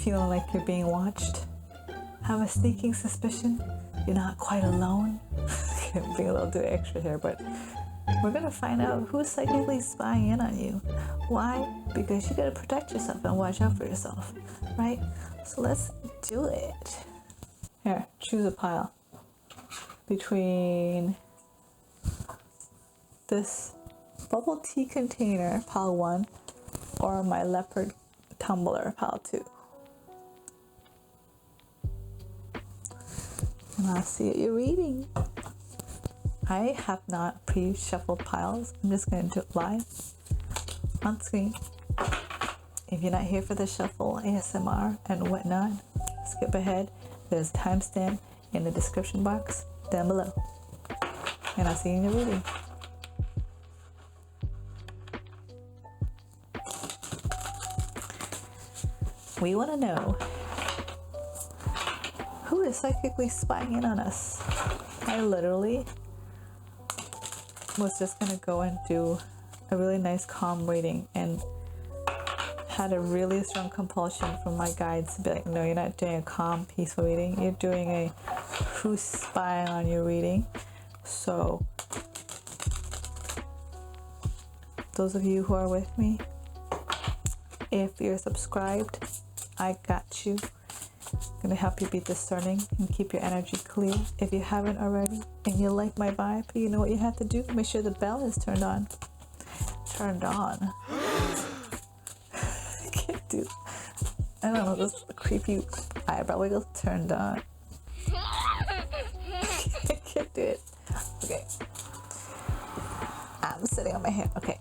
feeling like you're being watched? Have a sneaking suspicion you're not quite alone? Being a little too extra here, but we're gonna find out who's psychically spying in on you. Why? Because you gotta protect yourself and watch out for yourself, right? So let's do it. Here, choose a pile between this bubble tea container, pile 1, or my Leopard tumbler, pile 2. And I'll see what you're reading. I have not pre-shuffled piles. I'm just going to do it live on screen. If you're not here for the shuffle, ASMR, and whatnot, skip ahead. There's a timestamp in the description box down below. And I'll see you in the reading. We want to know who is psychically spying in on us. I literally was just gonna go and do a really nice calm reading and had a really strong compulsion from my guides to be like, no, you're not doing a calm, peaceful reading. You're doing a who's spying on you reading. So those of you who are with me, if you're subscribed, I got you. I'm gonna help you be discerning and keep your energy clear. If you haven't already and you like my vibe, you know what you have to do. Make sure the bell is turned on. Turned on. I can't do. I don't know. This creepy eyebrow wiggle turned on. I can't do it. Okay. I'm sitting on my hand. Okay.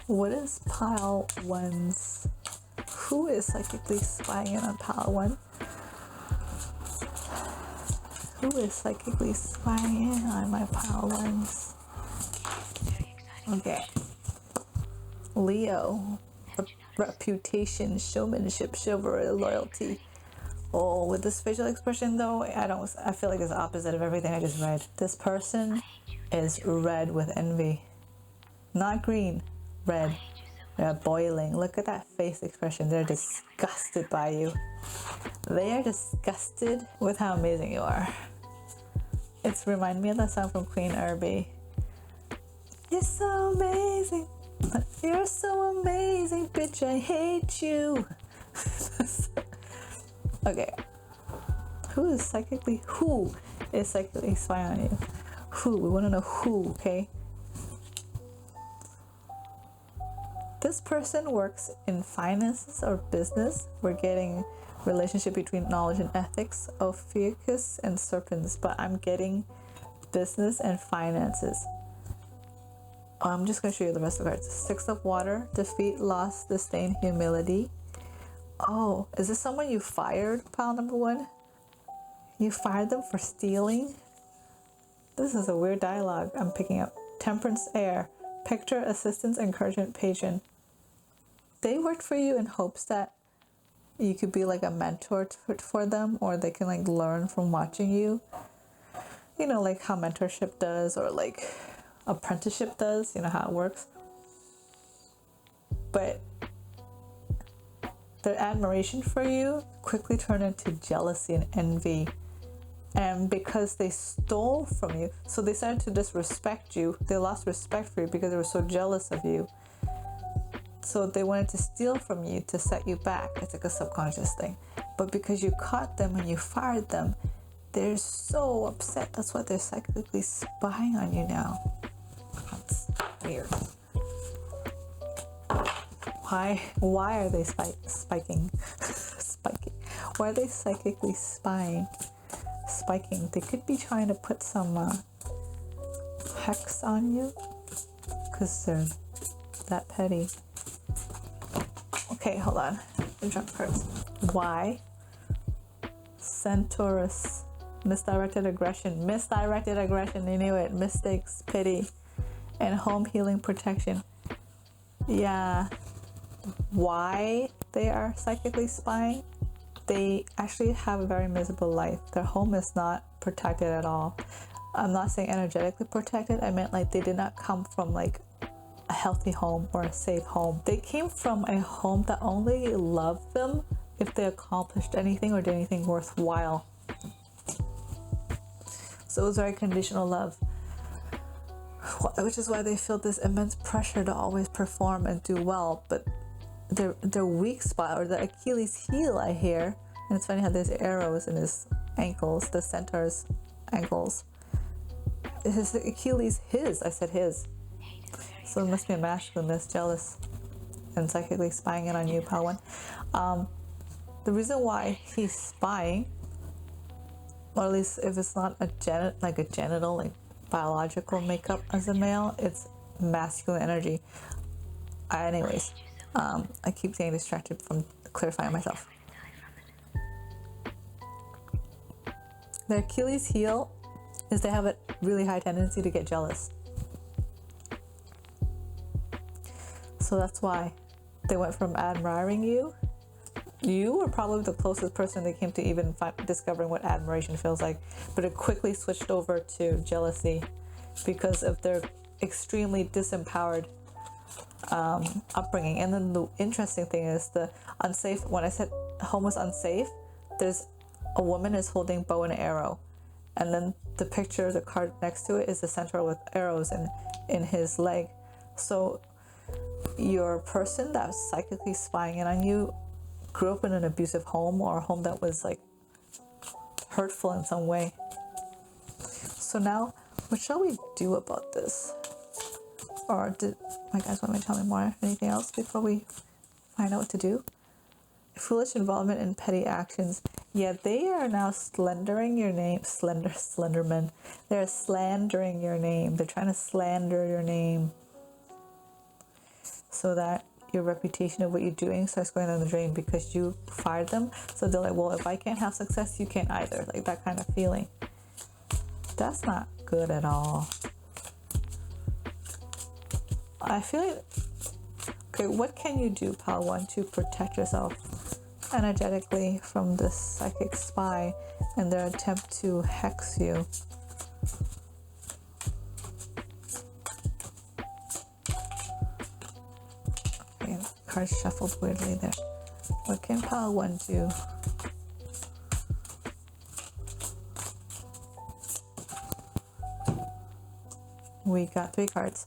What is pile 1's? Who is psychically spying in on pile 1? Who is psychically spying in on my pile 1's? Okay. Leo. Reputation, showmanship, chivalry, loyalty. Oh, with this facial expression though, I feel like it's the opposite of everything I just read. This person is red with envy. Not green. Red. They're boiling. Look at that face expression. They're disgusted by you. They are disgusted with how amazing you are. It's remind me of that song from Queen Irby. You're so amazing. You're so amazing, bitch. I hate you. Okay. Who is psychically spying on you? Who? We want to know who, okay? This person works in finances or business. We're getting relationship between knowledge and ethics, Ophiuchus and serpents, but I'm getting business and finances. I'm just going to show you the rest of the cards. 6 of water, defeat, loss, disdain, humility. Oh, is this someone you fired, pile number 1? You fired them for stealing? This is a weird dialogue I'm picking up. Temperance, air, picture, assistance, encouragement, patient. They worked for you in hopes that you could be like a mentor for them, or they can like learn from watching you. You know, like how mentorship does, or like apprenticeship does, you know how it works. But their admiration for you quickly turned into jealousy and envy. And because they stole from you, so they started to disrespect you. They lost respect for you because they were so jealous of you. So they wanted to steal from you to set you back. It's like a subconscious thing. But because you caught them and you fired them, they're so upset. That's why they're psychically spying on you now. That's weird. Why are they spiking? Spiking. Why are they psychically spiking? They could be trying to put some hex on you because they're that petty. Okay, hold on. The jump cards. Why? Centaurus. Misdirected aggression. You knew it. Mistakes, pity, and home healing protection. Yeah. Why they are psychically spying? They actually have a very miserable life. Their home is not protected at all. I'm not saying energetically protected. I meant like they did not come from like a healthy home or a safe home. They came from a home that only loved them if they accomplished anything or did anything worthwhile. So it was very conditional love, which is why they feel this immense pressure to always perform and do well. But their weak spot, or the Achilles heel, I hear, and it's funny how there's arrows in his ankles, the centaur's ankles. His Achilles, I said his. So it must be a masculine that's jealous and psychically spying in on you, Palawan. The reason why he's spying, or at least if it's not a genital, like biological makeup as a male, it's masculine energy. Anyways, I keep getting distracted from clarifying myself. Their Achilles heel is they have a really high tendency to get jealous. So that's why they went from admiring you. You were probably the closest person they came to even discovering what admiration feels like, but it quickly switched over to jealousy because of their extremely disempowered upbringing. And then the interesting thing is the unsafe. When I said home was unsafe, there's a woman is holding bow and arrow, and then the picture, the card next to it is the centaur with arrows in his leg. So your person that was psychically spying in on you grew up in an abusive home, or a home that was like hurtful in some way. So now, what shall we do about this? Or did my guys want me to tell me more? Anything else before we find out what to do? Foolish involvement in petty actions. Yeah, they are now slandering your name. Slenderman. They're slandering your name. They're trying to slander your name so that your reputation of what you're doing starts going down the drain because you fired them. So they're like, well, if I can't have success, you can't either. Like that kind of feeling. That's not good at all. I feel like, okay, what can you do, Palawan, to protect yourself energetically from this psychic spy and their attempt to hex you? Okay, cards shuffled weirdly there. What can Palawan do? We got 3 cards.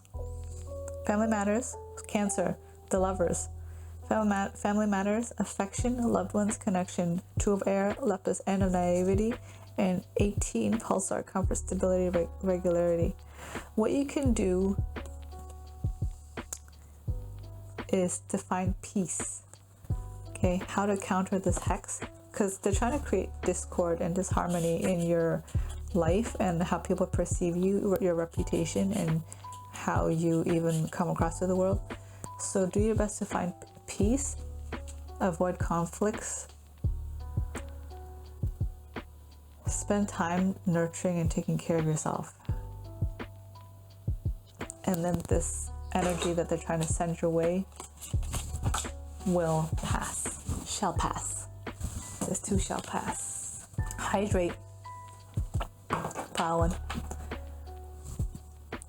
Family matters, Cancer, the lovers. Family matters, affection, loved ones, connection. 2 of air, Lepus, end of naivety. And 18, pulsar, comfort, stability, regularity. What you can do is to find peace. Okay, how to counter this hex, because they're trying to create discord and disharmony in your life and how people perceive you, your reputation, and how you even come across to the world. So do your best to find peace, avoid conflicts, spend time nurturing and taking care of yourself. And then this energy that they're trying to send your way will pass, shall pass. This too shall pass. Hydrate, Palawan.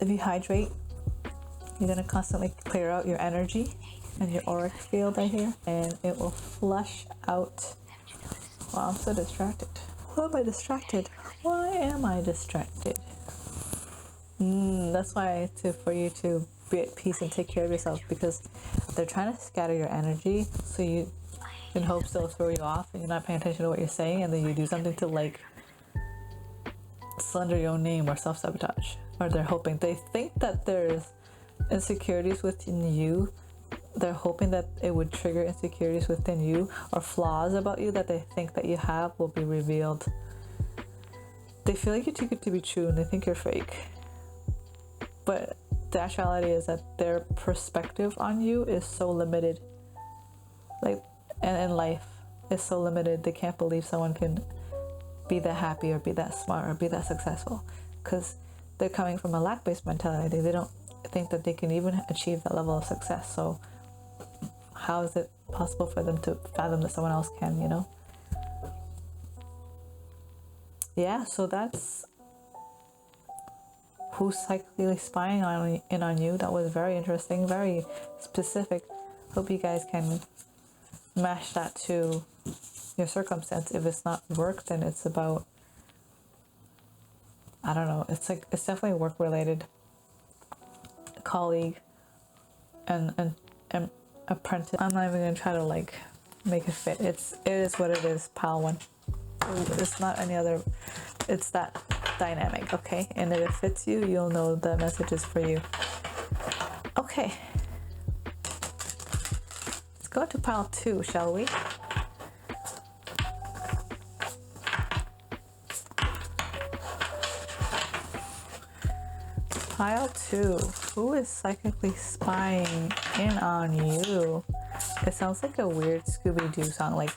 If you hydrate, you're going to constantly clear out your energy and your auric field, I hear, and it will flush out. Wow, I'm so distracted. Why am I distracted? Why am I distracted? That's why for you to be at peace and take care of yourself, because they're trying to scatter your energy so you in hopes they'll throw you off and you're not paying attention to what you're saying, and then you do something to like slander your own name or self-sabotage. Or they're hoping, they think that there's insecurities within you. They're hoping that it would trigger insecurities within you, or flaws about you that they think that you have will be revealed. They feel like you take it to be true and they think you're fake. But the actuality is that their perspective on you is so limited. Like, and in life is so limited, they can't believe someone can be that happy or be that smart or be that successful, because they're coming from a lack-based mentality. They don't think that they can even achieve that level of success. So how is it possible for them to fathom that someone else can, you know? Yeah, so that's who's psychically spying on you. That was very interesting, very specific. Hope you guys can match that to your circumstance. If it's not work, then it's about, I don't know, it's definitely work related. Colleague and apprentice. I'm not even gonna try to like make it fit. It is what it is, pile one. It's not any other, it's that dynamic, okay? And if it fits you, you'll know the message is for you. Okay, let's go to pile 2, shall we? Pile 2, who is psychically spying in on you? It sounds like a weird Scooby-Doo song, like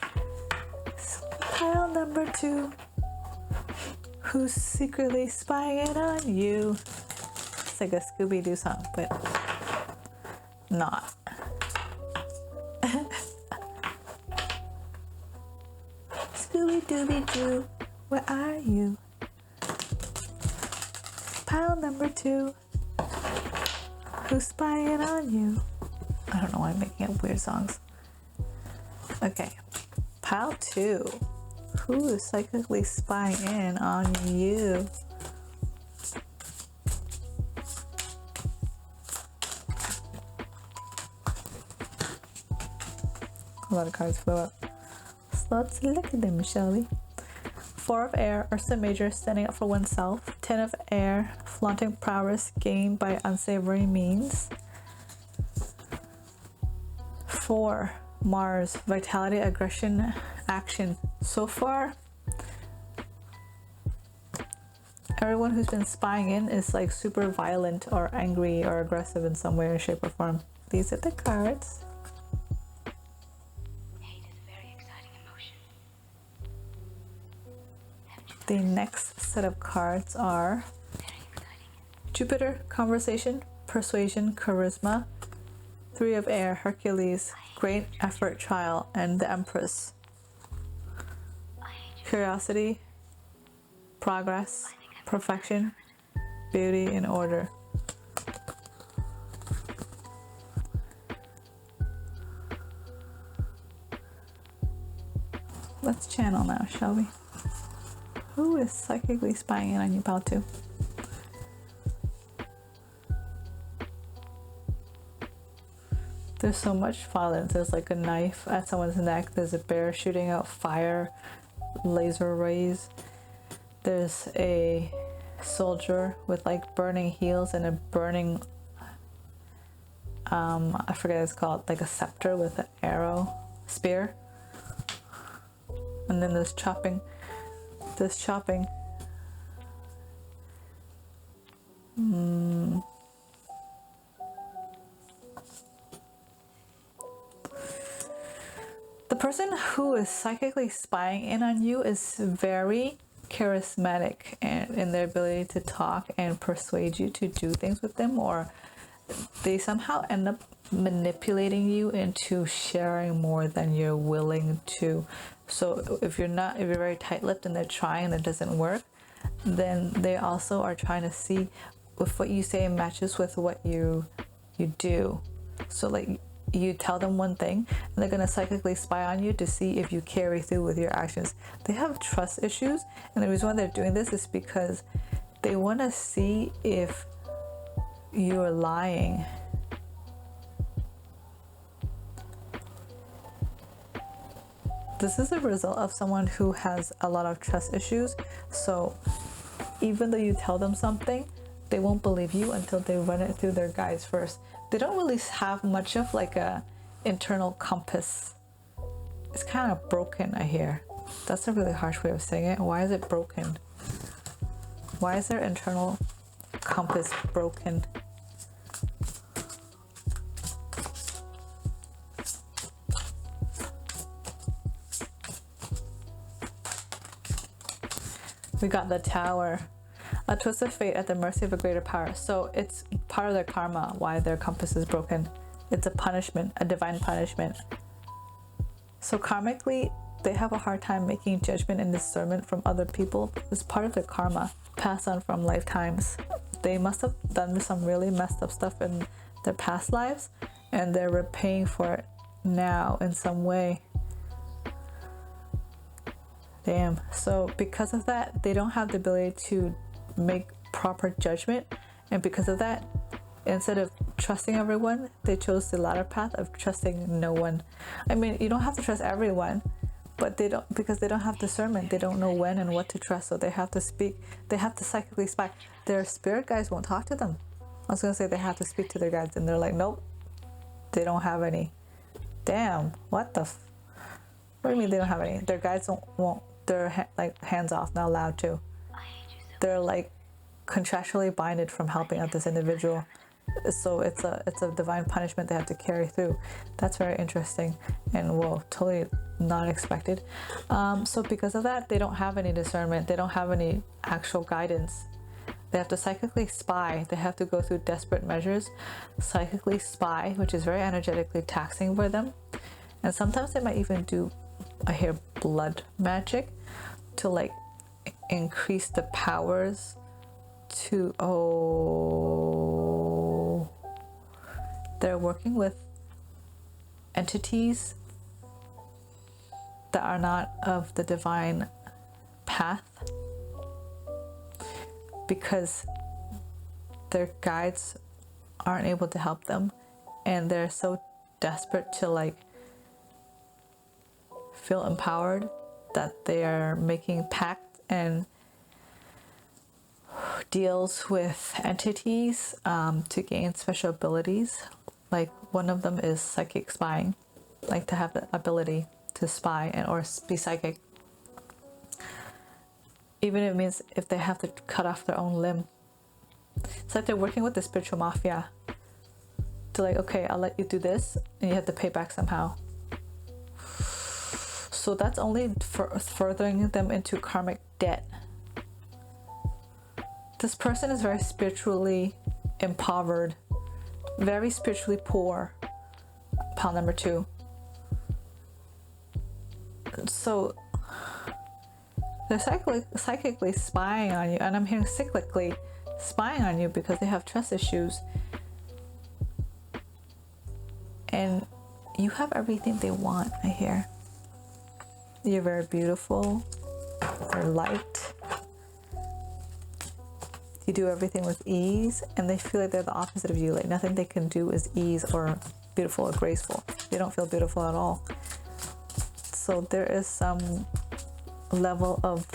pile number 2, who's secretly spying in on you? It's like a Scooby-Doo song, but not. Scooby-Dooby-Doo, where are you? Pile number 2, who's spying on you? I don't know why I'm making up weird songs. Okay, pile 2, who is psychically spying in on you? A lot of cards flew up. So let's look at them, shall we? 4 of air, Ursa Major, standing up for oneself. 10 of air, flaunting prowess gained by unsavory means. 4, Mars, vitality, aggression, action. So far, everyone who's been spying in is like super violent or angry or aggressive in some way or shape or form. These are the cards. The next set of cards are Jupiter, conversation, persuasion, charisma. 3 of air, Hercules, great effort, trial, and the Empress. Curiosity, progress, perfection, beauty, and order. Let's channel now, shall we? Who is psychically spying in on you, pile 2? There's so much violence. There's like a knife at someone's neck. There's a bear shooting out fire, laser rays. There's a soldier with like burning heels and a burning, I forget what it's called, like a scepter with an arrow, spear. And then there's chopping. The person who is psychically spying in on you is very charismatic and in their ability to talk and persuade you to do things with them, or they somehow end up manipulating you into sharing more than you're willing to. So if you're very tight-lipped and they're trying and it doesn't work, then they also are trying to see if what you say matches with what you do. So like you tell them one thing and they're going to psychically spy on you to see if you carry through with your actions. They have trust issues, and the reason why they're doing this is because they want to see if you're lying. This is a result of someone who has a lot of trust issues. So even though you tell them something, they won't believe you until they run it through their guides first. They don't really have much of like a internal compass. It's kind of broken, I hear. That's a really harsh way of saying it. Why is it broken? Why is their internal compass broken? We got the Tower. A twist of fate at the mercy of a greater power. So it's part of their karma why their compass is broken. It's a punishment, a divine punishment. So karmically, they have a hard time making judgment and discernment from other people. It's part of their karma, passed on from lifetimes. they must have done some really messed up stuff in their past lives, and they're repaying for it now in some way. Damn. So because of that, they don't have the ability to make proper judgment, and because of that, instead of trusting everyone, they chose the latter path of trusting no one. I mean, you don't have to trust everyone, but they don't, because they don't have discernment. They don't know when and what to trust, so they have to speak. They have to psychically spy. Their spirit guides won't talk to them. I was gonna say they have to speak to their guides, and they're like, nope, they don't have any. Damn, what the? What do you mean they don't have any? Their guides won't. They're like hands off, not allowed to. They're like contractually binded from helping out this individual. So it's a divine punishment they have to carry through. That's very interesting, and whoa, totally not expected. So because of that, they don't have any discernment. They don't have any actual guidance. They have to psychically spy. They have to go through desperate measures, psychically spy, which is very energetically taxing for them. And sometimes they might even do, I hear, blood magic to like increase the powers to, they're working with entities that are not of the divine path, because their guides aren't able to help them, and they're so desperate to like feel empowered that they are making pacts and deals with entities to gain special abilities. Like one of them is psychic spying, like to have the ability to spy and or be psychic. Even if it means if they have to cut off their own limb. It's like they're working with the spiritual mafia to like, okay, I'll let you do this and you have to pay back somehow. So that's only furthering them into karmic debt. This person is very spiritually impoverished, very spiritually poor. Pile number 2. So they're psychically spying on you, and I'm hearing cyclically spying on you because they have trust issues. And you have everything they want, I hear. You're very beautiful, you're light, you do everything with ease, and they feel like they're the opposite of you. Like nothing they can do is ease or beautiful or graceful. They don't feel beautiful at all. So there is some level of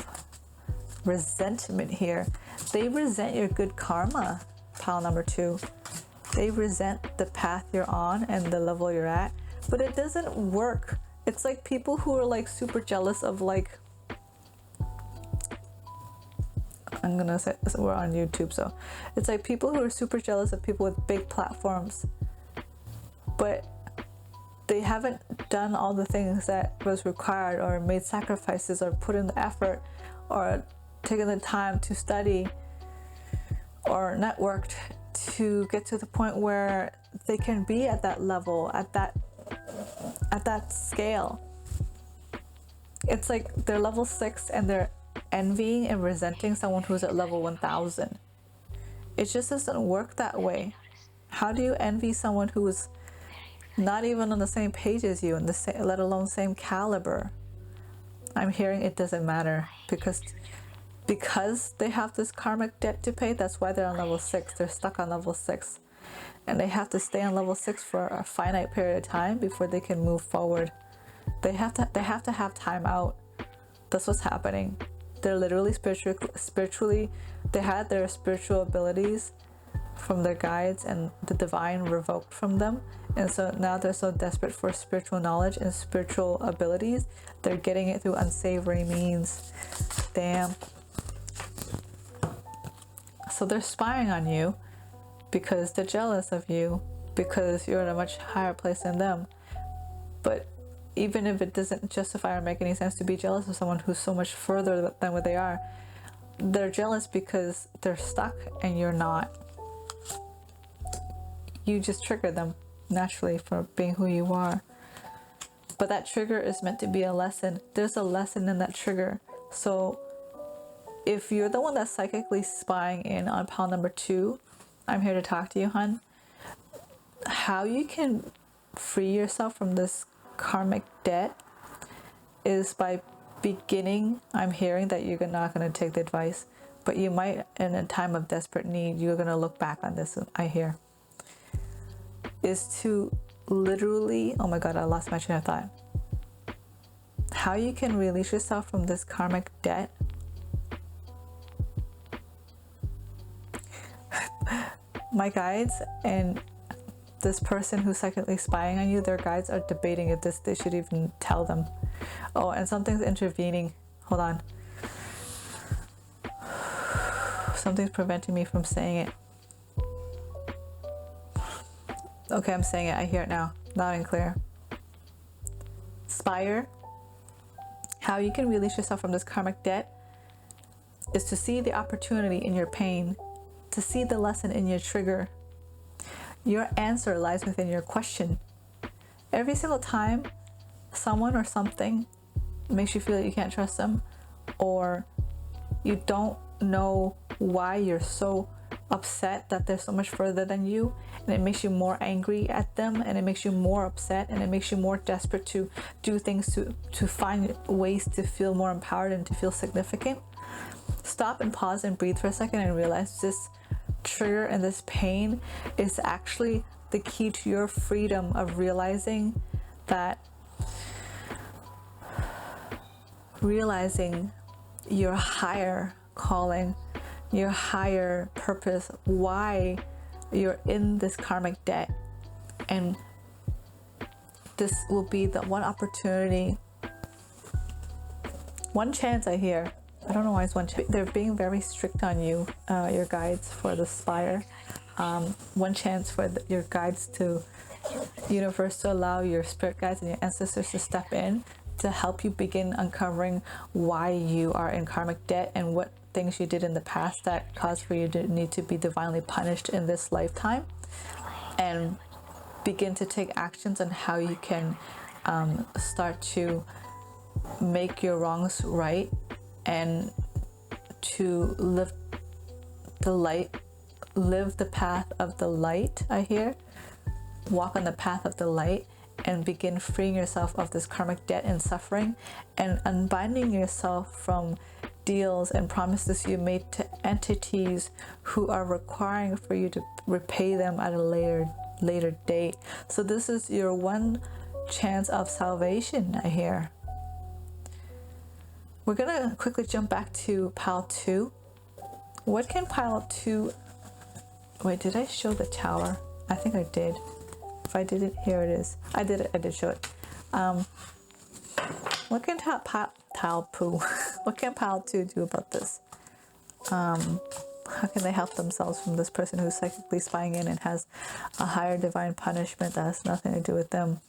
resentment here. They resent your good karma, pile number 2. They resent the path you're on and the level you're at, but it doesn't work. It's like people who are like super jealous of like, I'm gonna say we're on YouTube, so it's like people who are super jealous of people with big platforms, but they haven't done all the things that was required, or made sacrifices, or put in the effort, or taken the time to study or networked to get to the point where they can be at that level, at that scale. It's like they're level 6 and they're envying and resenting someone who's at level 1000. It just doesn't work that way. How do you envy someone who is not even on the same page as you, and let alone same caliber? I'm hearing it doesn't matter because they have this karmic debt to pay. That's why they're on level 6. They're stuck on level 6, and they have to stay on level 6 for a finite period of time before they can move forward. They have to have time out. That's what's happening. They're literally spiritually, they had their spiritual abilities from their guides and the divine revoked from them, and so now they're so desperate for spiritual knowledge and spiritual abilities, they're getting it through unsavory means. Damn. So they're spying on you because they're jealous of you, because you're in a much higher place than them. But even if it doesn't justify or make any sense to be jealous of someone who's so much further than what they are, they're jealous because they're stuck and you're not. You just trigger them naturally for being who you are. But that trigger is meant to be a lesson. There's a lesson in that trigger. So if you're the one that's psychically spying in on pile number 2, I'm here to talk to you, hun. How you can free yourself from this karmic debt is by beginning. I'm hearing that you're not going to take the advice, but you might, in a time of desperate need, you're going to look back on this, I hear, is to literally, oh my god, I lost my train of thought. How you can release yourself from this karmic debt my guides and this person who's secretly spying on you, their guides are debating if they should even tell them. Oh, and something's intervening. Hold on. Something's preventing me from saying it. Okay, I'm saying it. I hear it now, loud and clear. Spire. How you can release yourself from this karmic debt is to see the opportunity in your pain, to see the lesson in your trigger. Your answer lies within your question. Every single time someone or something makes you feel that you can't trust them, or you don't know why you're so upset that they're so much further than you, and it makes you more angry at them, and it makes you more upset, and it makes you more desperate to do things to find ways to feel more empowered and to feel significant. Stop and pause and breathe for a second and realize this trigger and this pain is actually the key to your freedom of realizing your higher calling, your higher purpose, why you're in this karmic debt. And this will be the one opportunity, one chance. I hear, I don't know why it's one chance. They're being very strict on you, your guides for the spire. One chance for your guides to, universe, to allow your spirit guides and your ancestors to step in to help you begin uncovering why you are in karmic debt and what things you did in the past that caused for you to need to be divinely punished in this lifetime, and begin to take actions on how you can start to make your wrongs right and to live the light, live the path of the light. I hear, walk on the path of the light and begin freeing yourself of this karmic debt and suffering, and unbinding yourself from deals and promises you made to entities who are requiring for you to repay them at a later date. So this is your one chance of salvation, I hear. We're gonna quickly jump back to pile 2. What can pile 2... Wait, did I show the tower? I think I did. If I didn't, here it is. I did show it. What can what can pile 2 do about this? How can they help themselves from this person who's psychically spying in and has a higher divine punishment that has nothing to do with them?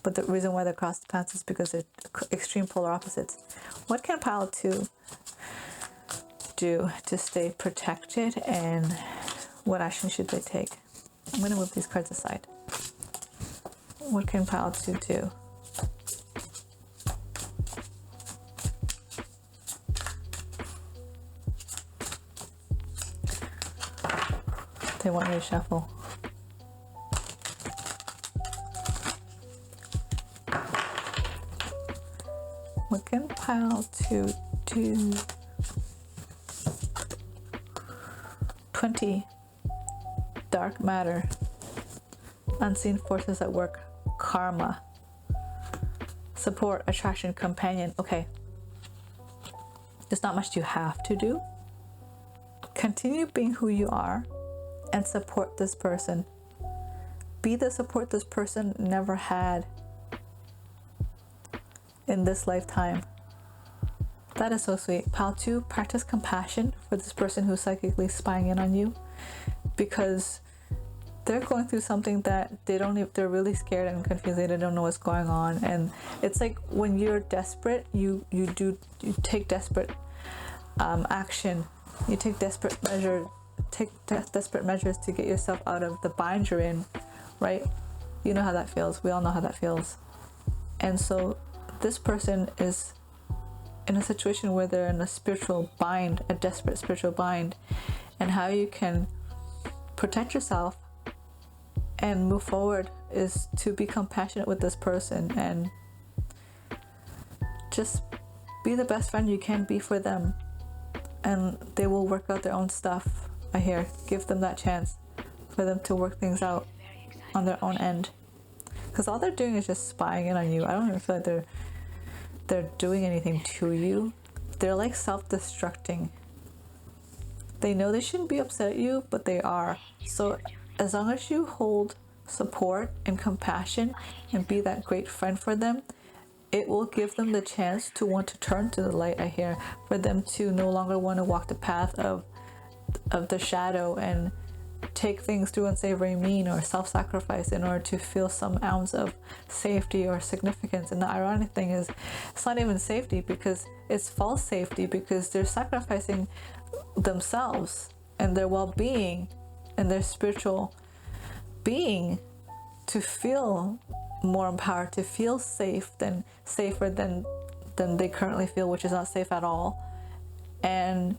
But the reason why they're crossed paths is because they're extreme polar opposites. What can pile 2 do to stay protected, and what action should they take? I'm going to move these cards aside. What can pile 2 do? They want me to shuffle. What can pile 2 do? 20. Dark matter. Unseen forces at work. Karma. Support, attraction, companion. Okay. There's not much you have to do. Continue being who you are and support this person. Be the support this person never had in this lifetime. That is so sweet. Pile 2, practice compassion for this person who's psychically spying in on you, because they're going through something that they're really scared and confused. They don't know what's going on. And it's like when you're desperate, you take desperate action. You take desperate measures to get yourself out of the bind you're in, right? You know how that feels. We all know how that feels. And so this person is in a situation where they're in a spiritual bind, a desperate spiritual bind, and how you can protect yourself and move forward is to be compassionate with this person and just be the best friend you can be for them, and they will work out their own stuff. I hear, give them that chance for them to work things out on their own end, because all they're doing is just spying in on you. I don't even feel like they're doing anything to you. They're like self-destructing. They know they shouldn't be upset at you, but they are. So as long as you hold support and compassion and be that great friend for them, it will give them the chance to want to turn to the light, I hear, for them to no longer want to walk the path of the shadow and take things through unsavory mean or self-sacrifice in order to feel some ounce of safety or significance. And the ironic thing is, it's not even safety, because it's false safety, because they're sacrificing themselves and their well-being and their spiritual being to feel more empowered, to feel safer than they currently feel, which is not safe at all, and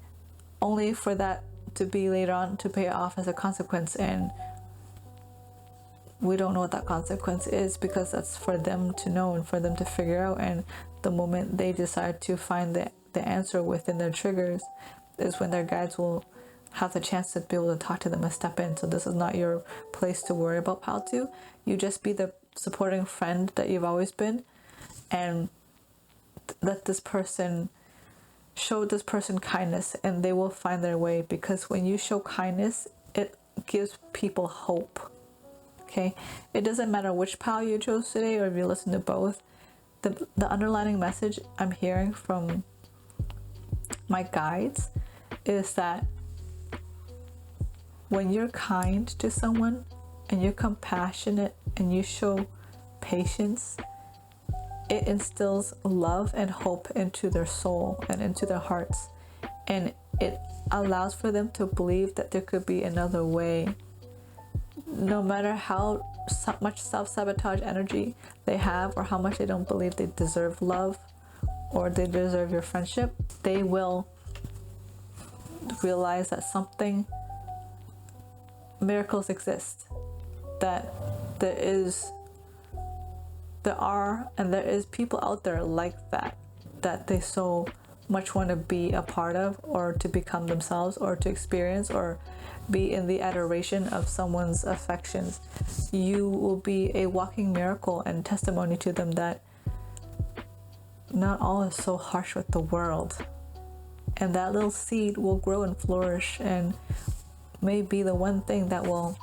only for that to be later on to pay off as a consequence. And we don't know what that consequence is, because that's for them to know and for them to figure out. And the moment they decide to find the answer within their triggers is when their guides will have the chance to be able to talk to them and step in. So this is not your place to worry about how to. You just be the supporting friend that you've always been, and let this person show this person kindness, and they will find their way. Because when you show kindness, it gives people hope. Okay, it doesn't matter which pal you chose today, or if you listen to both. The underlying message I'm hearing from my guides is that when you're kind to someone and you're compassionate and you show patience, it instills love and hope into their soul and into their hearts, and it allows for them to believe that there could be another way. No matter how much self-sabotage energy they have, or how much they don't believe they deserve love or they deserve your friendship, they will realize that miracles exist, that there is people out there like that they so much want to be a part of, or to become themselves, or to experience, or be in the adoration of someone's affections. You will be a walking miracle and testimony to them that not all is so harsh with the world, and that little seed will grow and flourish and may be the one thing that will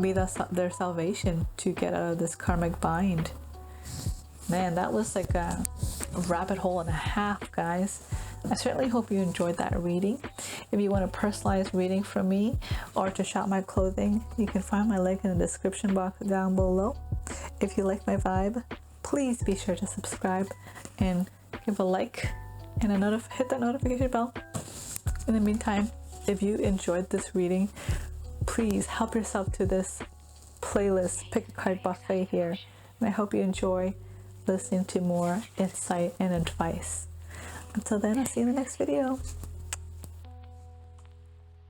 be their salvation to get out of this karmic bind. Man, that was like a rabbit hole and a half, guys. I certainly hope you enjoyed that reading. If you want a personalized reading from me, or to shop my clothing, you can find my link in the description box down below. If you like my vibe, please be sure to subscribe and give a like and hit that notification bell. In the meantime, if you enjoyed this reading, please help yourself to this playlist, pick a card buffet here, and I hope you enjoy listening to more insight and advice. Until then, I'll see you in the next video.